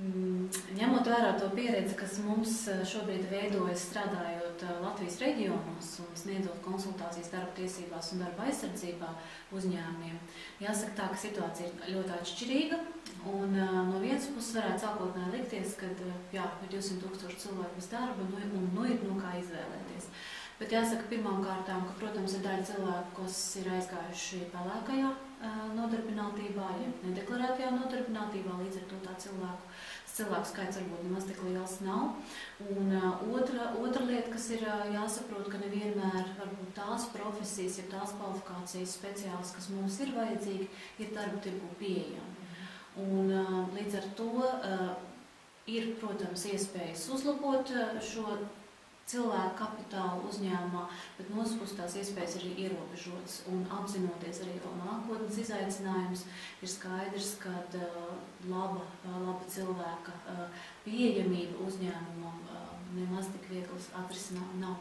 Ņemot vērā to pieredzi, kas mums šobrīd veidojas strādājot Latvijas reģionos un sniedzot konsultācijas darba tiesībās un darba aizsardzībā uzņēmumiem, jāsaka tā, ka situācija ir ļoti atšķirīga. Un no vienas puses varētu sākotnēji likties, ka jā, ir 200 000 cilvēku bez darba un ir no kā izvēlēties. Bet jāsaka pirmām kārtām, ka, protams, ir daļa cilvēku, kas ir aizgājuši pelēkajā nodarbinātībā, ja nedeklarētajā nodarbinātībā, līdz ar to tā cilvēku skaits varbūt nemaz tik liels nav. Un otra lieta, kas ir jāsaprot, ka nevienmēr varbūt tās profesijas, ja tās kvalifikācijas speciālis, kas mums ir vajadzīgi, ir darba tirgu pieejami. Un līdz ar to ir, protams, iespējas uzlabot šo cilvēku kapitālu uzņēmumā, bet no otras puses tās iespējas ir ierobežotas. Un apzinoties arī vēl nākotnes izaicinājumus, ir skaidrs, ka laba cilvēka pieejamība uzņēmumam nemaz tik viegli atrisināt nav.